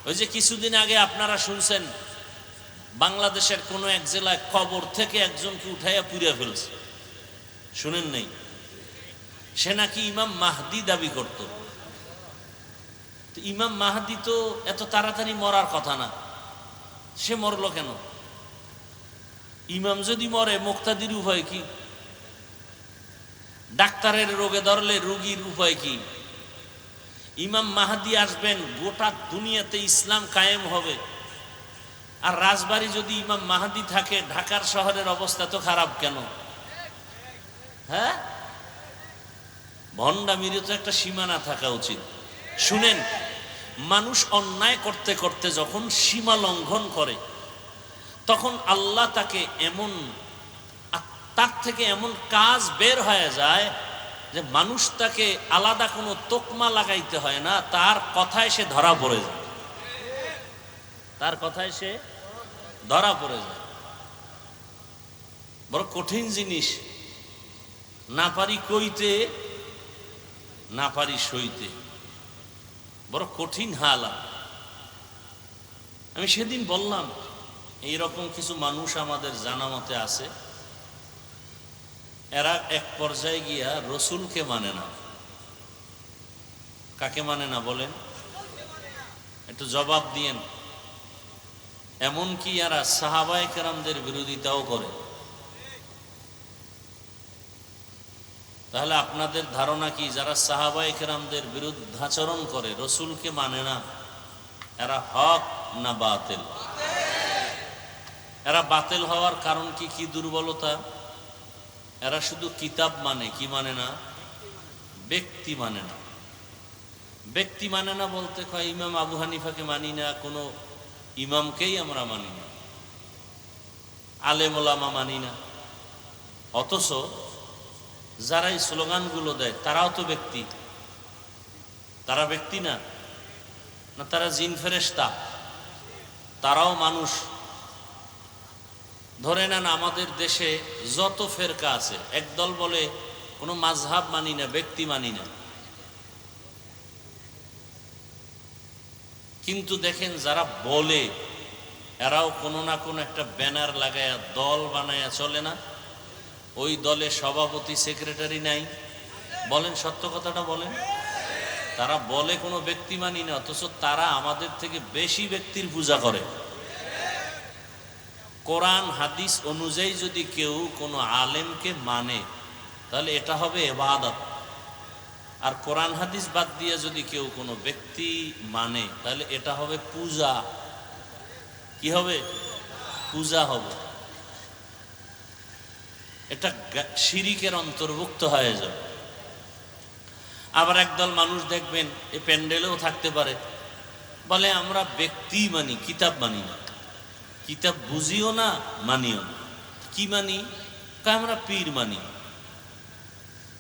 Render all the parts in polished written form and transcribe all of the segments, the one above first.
ওই যে কিছুদিন আগে আপনারা শুনছেন বাংলাদেশের কোনো এক জেলায় কবর থেকে একজনকে উঠাইয়া পুড়িয়া ফেলছে, শুনেন নাই? সে নাকি ইমাম মাহদি দাবি করত। ইমাম মাহদি তো এত তাড়াতাড়ি মরার কথা না, সে মরলো কেন? ইমাম যদি মরে মুক্তাদির উপায় কি? ডাক্তারের রোগে ধরলে রোগীর উপায় কি? ইমাম মাহদি আসবেন, গোটা দুনিয়াতে ইসলাম কায়েম হবে। আর রাজবাড়ী যদি ইমাম মাহদি থাকে, ঢাকার শহরের অবস্থা তো খারাপ কেন? হ্যাঁ, ভণ্ডামিরও তো একটা সীমানা থাকা উচিত। শুনেন, মানুষ অন্যায় করতে করতে যখন সীমা লঙ্ঘন করে, তখন আল্লাহ তাকে এমন, তার থেকে এমন কাজ বের হয়ে যায় যে মানুষ তাকে আলাদা কোনো তোকমা লাগাইতে হয় না, তার কথায় সে ধরা পড়ে যায়। তার কথায় সে ধরা পড়ে যায়। বড় কঠিন জিনিস। না পারি কইতে, না পারি সইতে, বড় কঠিন হালাত। আমি সেদিন বললাম, এইরকম কিছু মানুষ আমাদের জানা মতে আছে, এরা এক পর্যায়ে গিয়া রসুলকে মানে না। কাকে মানে না বলেন? একটু জবাব দিয়েন। এমনকি এরা সাহাবায়ে কেরামদের বিরোধিতাও করে। তাহলে আপনাদের ধারণা কি, যারা সাহাবায়ে কেরামদের বিরুদ্ধাচরণ করে, রসুলকে মানে না, এরা হক না বাতিল? এরা বাতিল হওয়ার কারণ কি? কি দুর্বলতা? এরা শুধু কিতাব মানে, কি মানে না? ব্যক্তি মানে না। ব্যক্তি মানে না বলতে কয় ইমাম আবু হানিফাকে মানি না, কোনো ইমামকেই আমরা মানি না, আলেম ওলামা মানি না। অথচ যারা এই স্লোগানগুলো দেয় তারাও তো ব্যক্তি। তারা ব্যক্তি না? না তারা জিন ফেরেশতা? তারাও মানুষ। ধরে নেন আমাদের দেশে যত ফেরকা আছে, একদল বলে কোনো মাযহাব মানি না, ব্যক্তি মানি না। কিন্তু দেখেন যারা বলে, এরাও কোনো না কোনো একটা ব্যানার লাগায়া দল বানায়া চলে না? ওই দলে সভাপতি সেক্রেটারি নাই? বলেন, সত্য কথাটা বলেন। তারা বলে কোনো ব্যক্তি মানি না, অথচ তারা আমাদের থেকে বেশি ব্যক্তির পূজা করে। কোরআন হাদিস অনুযায়ী যদি কেউ কোনো আলেমকে মানে, তাহলে এটা হবে ইবাদত। আর কোরআন হাদিস বাদ দিয়ে যদি কেউ কোনো ব্যক্তি মানে, তাহলে এটা হবে পূজা। কি হবে? পূজা হবে। এটা শিরিকের অন্তর্ভুক্ত হয়ে যাবে। আবার একদল মানুষ দেখবেন, এই প্যান্ডেলেও থাকতে পারে, বলে আমরা ব্যক্তি মানি, কিতাব মানি না। কিতাব বুঝিও না, মানিও না। কি মানি? আমরা পীর মানি।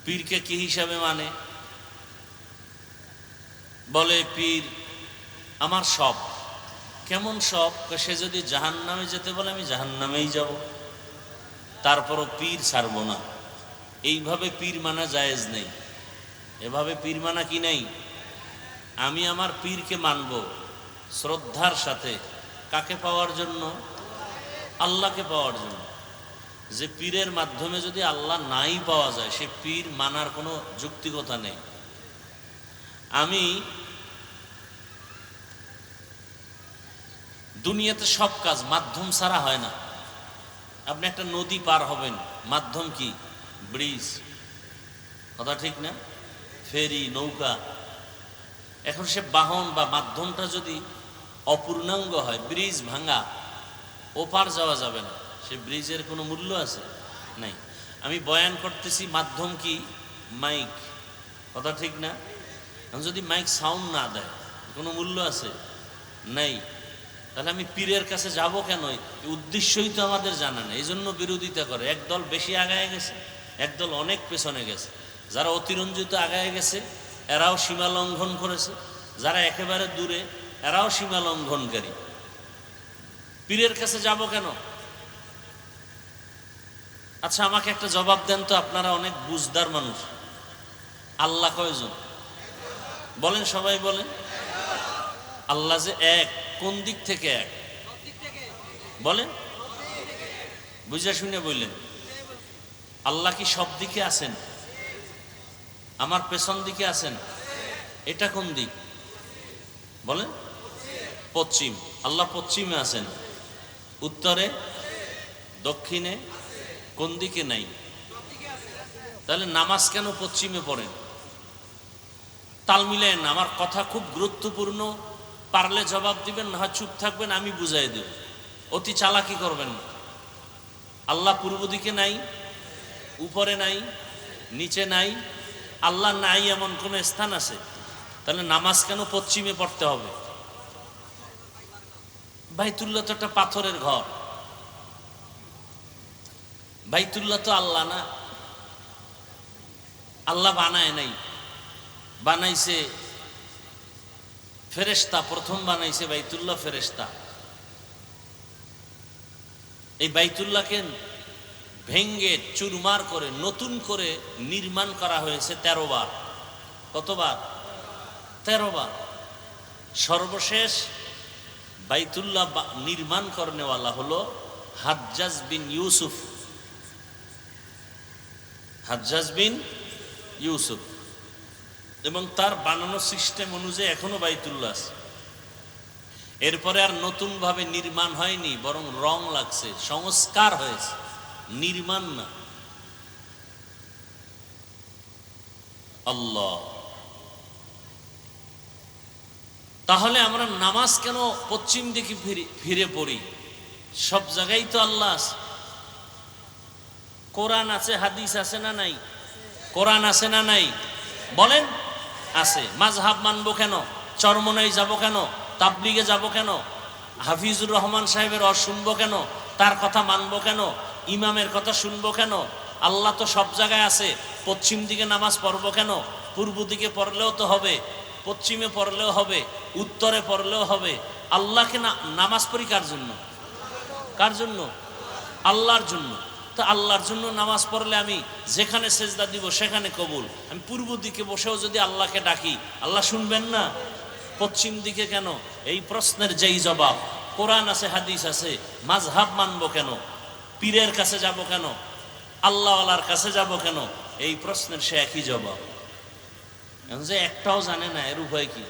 পীরকে কি হিসাবে মানে? বলে পীর আমার সব। কেমন সব? সে যদি জাহান্নামে যেতে বলে, আমি জাহান্নামেই যাব, তারপরও পীর ছাড়বো না। এইভাবে পীর মানা জায়েজ নেই। এভাবে পীর মানা কি নেই? আমি আমার পীরকে মানব শ্রদ্ধার সাথে। কাকে পাওয়ার জন্য? আল্লাহকে পাওয়ার জন্য। যে পীরের মাধ্যমে যদি আল্লাহ নাই পাওয়া যায়, সে পীর মানার কোনো যুক্তিকতা নেই। আমি দুনিয়াতে সব কাজ মাধ্যম ছাড়া হয় না। আপনি একটা নদী পার হবেন, মাধ্যম কি? ব্রিজ। কথা ঠিক না? ফেরি, নৌকা। এখন সে বাহন বা মাধ্যমটা যদি অপূর্ণাঙ্গ হয়, ব্রিজ ভাঙা, ওপার যাওয়া যাবে না, সে ব্রিজের কোনো মূল্য আছে? নাই। আমি বয়ান করতেছি, মাধ্যম কি? মাইক। কথা ঠিক না? এখন যদি মাইক সাউন্ড না দেয়, কোনো মূল্য আছে? নাই। তাহলে আমি পীরের কাছে যাব কেন? উদ্দেশ্যই তো আমাদের জানা নেই, এই জন্য বিরোধিতা করে। একদল বেশি আগায় গেছে, একদল অনেক পেছনে গেছে। যারা অতিরঞ্জিত আগায় গেছে, এরাও সীমা লঙ্ঘন করেছে। যারা একেবারে দূরে, এরাও সীমা লঙ্ঘনকারী। পীরের কাছে যাব কেন? আচ্ছা, আমাকে একটা জবাব দেন তো, আপনারা অনেক বুঝদার মানুষ। আল্লাহ কয়জন? বলেন, সবাই বলেন। আল্লাহ যে এক, কোন দিক থেকে এক বলেন? বুঝা শুনে বললেন। আল্লাহ কি সব দিকে আছেন? আমার পেছন দিকে আছেন। এটা কোন দিক বলেন? পশ্চিম। আল্লাহ পশ্চিমে আছেন, উত্তরে, দক্ষিণে, কোন দিকে নাই? তাহলে নামাজ কেন পশ্চিমে পড়েন? তাল মিলেন। আমার কথা খুব গুরুত্বপূর্ণ, পারলে জবাব দিবেন, না চুপ থাকবেন, আমি বুঝাই দেব। অতি চালাকি করবেন না। আল্লাহ পূর্ব দিকে নাই, উপরে নাই, নিচে নাই। আল্লাহ নাই এমন কোন স্থান আছে? তাহলে নামাজ কেন পশ্চিমে পড়তে হবে? বাইতুল্লাহ তো একটা পাথরের ঘর। বাইতুল্লাহ তো আল্লাহ না, আল্লাহ বানায় নাই, বানাইছে ফেরেশতা। প্রথম বানাইছে বাইতুল্লাহ ফেরেশতা। এই বাইতুল্লাহকে ভেঙ্গে চুরমার করে নতুন করে নির্মাণ করা হয়েছে 13 বার। কতবার? 13 বার। সর্বশেষ বাইতুল্লাহ নির্মাণ করনেওয়ালা হলো হাজ্জাজ বিন ইউসুফ। হাজ্জাজ বিন ইউসুফ। এবং তার বানানো সিস্টেম অনুযায়ী এখনো বাইতুল্লাহ আছে। এরপরে আর নতুন ভাবে নির্মাণ হয়নি, বরং রং লাগছে, সংস্কার হয়েছে, নির্মাণ না। আল্লাহ। তাহলে আমরা নামাজ কেন পশ্চিম দিকে ফিরে পড়ি? সব জায়গায় তো আল্লাহ আছে। কোরআন আছে, হাদিস আছে না নাই? কোরআন আছে না নাই বলেন? আছে। মাযহাব মানবো কেন? চরমনাই যাব কেন? তাবলিগে যাব কেন? হাফিজুর রহমান সাহেবের শুনবো কেন? তার কথা মানবো কেন? ইমামের কথা শুনবো কেন? আল্লাহ তো সব জায়গায় আছে। পশ্চিম দিকে নামাজ পড়বো কেন? পূর্ব দিকে পড়লেও তো হবে, পশ্চিমে পড়লেও হবে, উত্তরে পড়লেও হবে। আল্লাহকে নামাজ পড়ি কার জন্য? কার জন্য? আল্লাহর জন্য। তো আল্লাহর জন্য নামাজ পড়লে আমি যেখানে সেজদা দিব সেখানে কবুল। আমি পূর্ব দিকে বসেও যদি আল্লাহকে ডাকি, আল্লাহ শুনবেন না? পশ্চিম দিকে কেন? এই প্রশ্নের যেই জবাব, কোরআন আছে, হাদিস আছে, মাযহাব মানবো কেন? পীরের কাছে যাব কেন? আল্লাহওয়ালার কাছে যাব কেন? এই প্রশ্নের সে একই জবাব। যে একটাও জানে না, এর উপায় কি?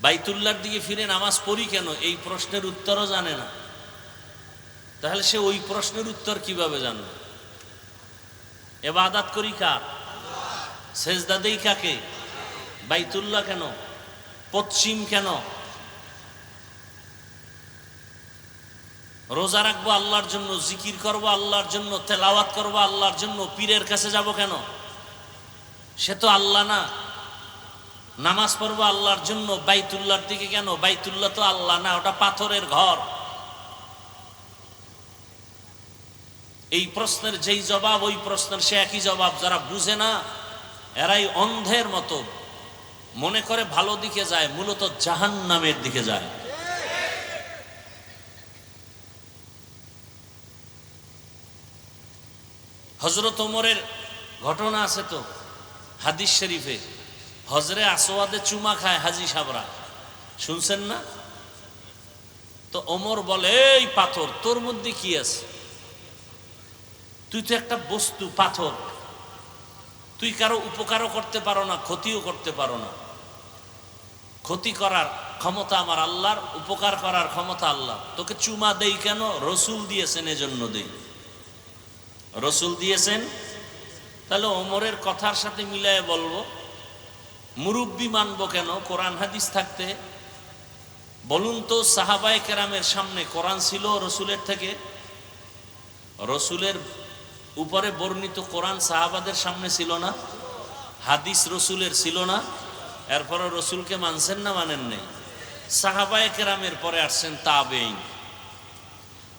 বাইতুল্লাহর দিকে ফিরে নামাজ পড়ি কেন? এই প্রশ্নের উত্তরও জানে না। তাহলে সে ওই প্রশ্নের উত্তর কিভাবে জানবে? ইবাদত করি কার? সেজদা দেই কাকে? বাইতুল্লাহ কেন? পশ্চিম কেন? রোজা রাখবো আল্লাহর জন্য, জিকির করব আল্লাহর জন্য, তেলাওয়াত করব আল্লাহর জন্য, পীরের কাছে যাব কেন? সে তো আল্লাহ না। নামাজ পড়বো আল্লাহর জন্য, বাইতুল্লাহর দিকে কেন? বাইতুল্লাহ তো আল্লাহ না, ওটা পাথরের ঘর। এই প্রশ্নের যেই জবাব, ওই প্রশ্নের সে একই জবাব। যারা বুঝে না এরাই অন্ধের মতো মনে করে ভালো দিকে যায়, মূলত জাহান্নামের দিকে যায়। হযরত ওমরের ঘটনা আছে তো হাদিস শরীফে। হজরে আসওয়াদে চুমা খায় হাজি সাবরা, শুনছেন না? তো ওমর বলে, এই পাথর, তোর মধ্যে কি আছে? তুই তো একটা বস্তু, পাথর। তুই কারো উপকারও করতে পারো না, ক্ষতিও করতে পারো না। ক্ষতি করার ক্ষমতা আমার আল্লাহর, উপকার করার ক্ষমতা আল্লাহ। তোকে চুমা দেই কেন? রসুল দিয়েছেন, এজন্য দেই। রসুল দিয়েছেন। তাহলে ওমরের কথার সাথে মিলায়ে বলবো, মুরব্বি মানবো কেন কোরআন হাদিস থাকতে? বলুন তো, সাহাবায়ে কেরামের সামনে কোরআন ছিল রসুলের থেকে? রসুলের উপরে বর্ণিত কোরআন সাহাবাদের সামনে ছিল না? হাদিস রসুলের ছিল না? এরপরে রসুলকে মানছেন না মানেন নাই? সাহাবায়ে কেরামের পরে আসছেন তাবেঈন,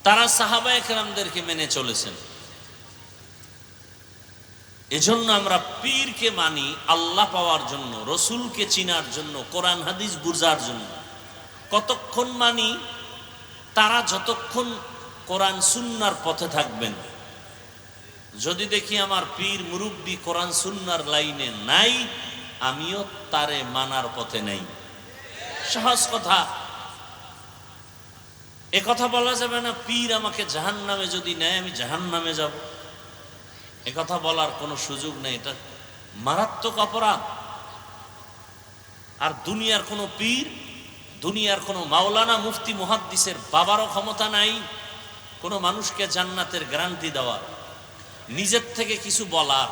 তারা সাহাবায়ে কেরামদেরকে মেনে চলেছেন। এজন্য আমরা পীরকে মানি আল্লাহ পাওয়ার জন্য, রসুলকে চিনার জন্য, কোরআন হাদিস বুঝার জন্য। কতক্ষণ মানি? তারা যতক্ষণ কোরআন সুন্নাহর পথে থাকবেন। যদি দেখি আমার পীর মুরব্বি কোরআন সুন্নাহর লাইনে নাই, আমিও তারে মানার পথে নাই। সহজ কথা। এ কথা বলা যাবে না পীর আমাকে জাহান্নামে যদি নেয় আমি জাহান্নামে যাব, এ কথা বলার কোনো সুযোগ নেই। এটা মারাত্মক অপরাধ। আর দুনিয়ার কোনো পীর, দুনিয়ার কোনো মাওলানা মুফতি মুহাদ্দিসের বাবারও ক্ষমতা নাই কোনো মানুষকে জান্নাতের গ্যারান্টি দেওয়ার, নিজের থেকে কিছু বলার।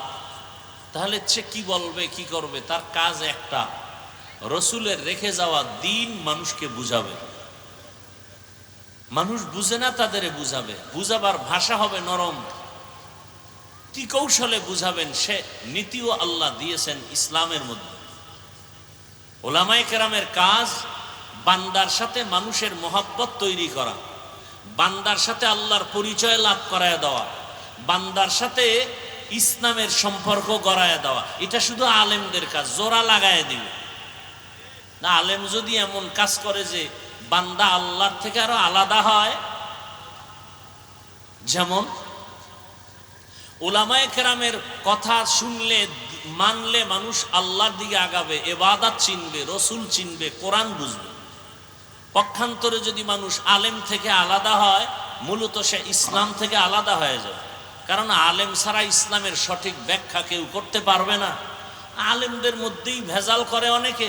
তাহলে সে কি বলবে, কি করবে? তার কাজ একটা, রসুলের রেখে যাওয়া দিন মানুষকে বুঝাবে। মানুষ বুঝে না, তাদের বুঝাবে। বুঝাবার ভাষা হবে নরম, কি কৌশলে বুঝাবেন সে নীতিও আল্লাহ দিয়েছেন ইসলামের মধ্যে। ওলামায়ে কেরামের কাজ বান্দার সাথে মানুষের মহব্বত তৈরি করা, বান্দার সাথে আল্লাহর পরিচয় লাভ করায় দেওয়া, বান্দার সাথে ইসলামের সম্পর্ক গড়ায় দেওয়া। এটা শুধু আলেমদের কাজ, জোড়া লাগায় দিবে না। আলেম যদি এমন কাজ করে যে বান্দা আল্লাহর থেকে আরো আলাদা হয়, যেমন উলামায়ে কেরামের কথা শুনলে মানলে মানুষ আল্লাহর দিকে আগাবে, ইবাদত চিনবে, রসুল চিনবে, কোরআন বুঝবে। পক্ষান্তরে যদি মানুষ আলেম থেকে আলাদা হয়, মূলত সে ইসলাম থেকে আলাদা হয়ে যায়। কারণ আলেম ছাড়া ইসলামের সঠিক ব্যাখ্যা কেউ করতে পারবে না। আলেমদের মধ্যেই ভেজাল করে অনেকে,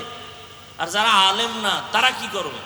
আর যারা আলেম না তারা কি করবে?